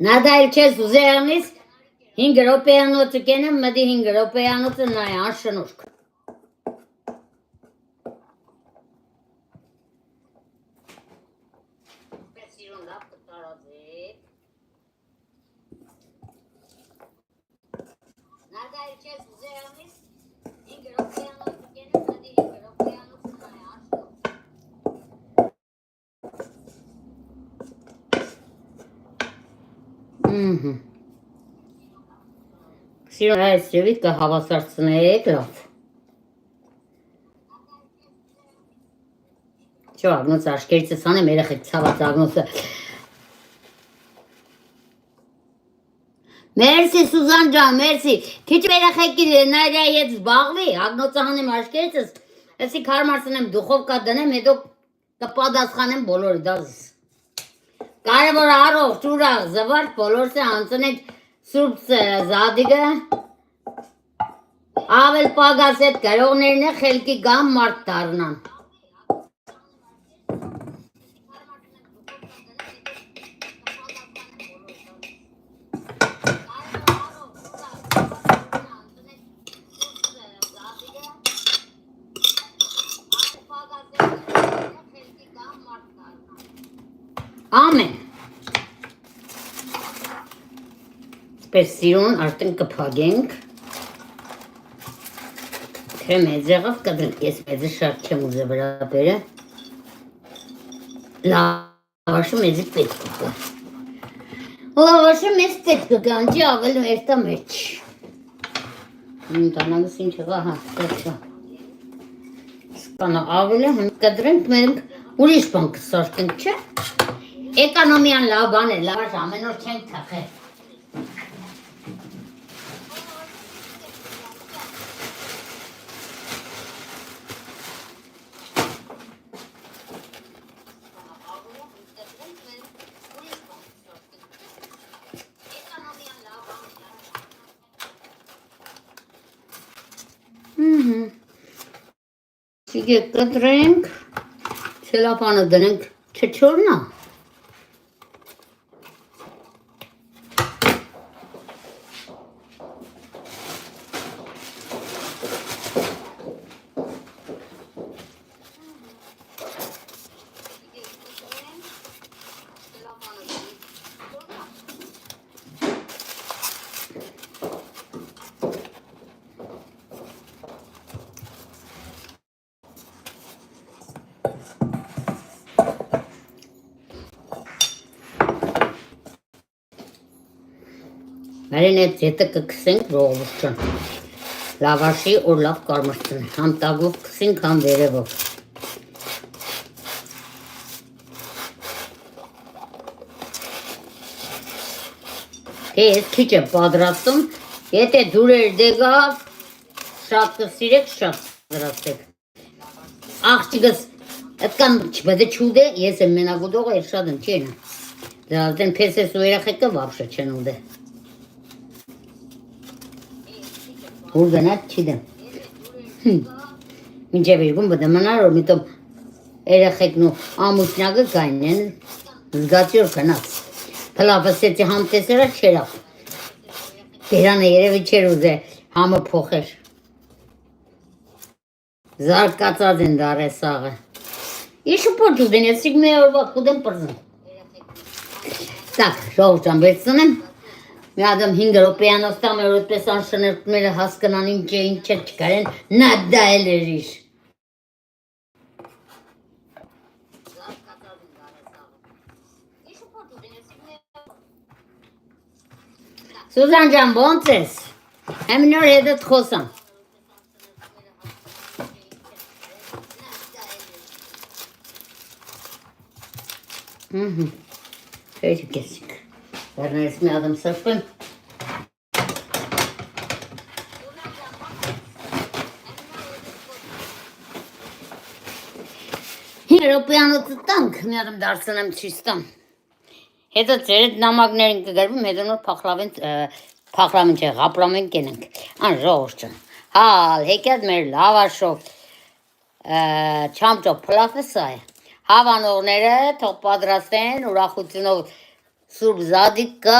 Նադա էլ չես ուզերանից 5 րոպեանոց կենեմ, մտի 5 րոպեանոցը նայ անշնորհք։ Սիրուն լավ կտարածեք։ Նադա էլ չես ուզերանից 5 րոպեանոց կենեմ, մտի 5 րոպեանոցը նայ անշնորհք։ Սիրուն այս ջևի կհավասարցնեք լավ։ Չէ, Ագնոց աշկերիցս անեմ, երեխեք ցաված Ագնոցը։ Մերսի Սուզան ջան, մերսի։ Քիչ երեխեքի Նարիայի հետ զբաղվի, Ագնոցը հանեմ աշկերիցս, էսի քարմարցնեմ դուխովկա դնեմ, հետո կպատասխանեմ բոլորը դազիս։ Կարևոր առողջ, ուրախ, զվարթ բոլորս է անցնենք Սուրբ Զադիգը։ Ավել պագաս հետ գրողներն է խելքի գամ մարդ դառնան։ Ամեն։ Պես սիրուն արդեն կփագենք։ Թե մեծ եղավ կդրենք, ես մեծը շատ չեմ ուզե վրա բերը։ Լավաշը մեզի պետք կգա։ Լավաշը մեզ պետք կգա, անջի ավել երտա մեջ։ Տանագս ինչ եղա, հա, տեցա։ Սպանա ավել է, հմ կդրենք, մենք ուրիշ բան կսարկենք, չէ։ Էկոնոմիան լավ բան է, լավաշ ամեն օր չենք թախել։ Սիգե կտրենք, սելապանը դնենք, չչորնա։ Մերեն այդ ձետը կքսենք ռողվուշան, լավաշի որ լավ կարմրցն, համ տագով կքսենք, համ վերևով։ Թե ես քիչ եմ պատրաստում, եթե դուրեր դեգավ, շատ կսիրեք, շատ պատրաստեք։ Աղջիկս այդքան չպետք է չուդե, ես եմ մենակ ուդողը, ես շատ եմ չեն։ Դրա արդեն պես ես ու երեխեքը վաբշե չեն ուդե։ Ուր գնաց չիդեմ։ Մինչև երկում բդմանար, որ միտոմ երեխեքն ու ամուսնյակը կային են, զգացի որ գնաց։ Պլավսեցի համ տեսերա չերավ։ Բերանը երևի չեր ուզե համը փոխեր։ Զարկացած են դարե սաղը։ Իշու պոչ ուդեն, ես սիգմե օրվա կուդեմ պրզն։ Так, ժողջան վերցնեմ։ Մի ադամ 5 րոպեանոց տամ էր ոտպես անշնորհքները հասկանան ինչ է չկարեն, նադա էլ երիշ։ Սուզան ջան, ոնց ես։ Հեմ նոր հետդ խոսամ։ Քեյթ կեսիկ։ Վերներս մի ադամ սրպեմ։ Եվրոպյանոցը տանք, մի ադամ դարձնեմ չիստամ։ Հետո ծերետ նամակներին կգրվում, հետո նոր փախրամին չէ, ղապրամին կենենք։ Ան ժողոշ չն։ Հալ, հեկյատ մեր լավաշով, չամճով պլախսա է։ Հավանողները թող պատրաստեն ուրախությունով Սուրբ Զադիկ կա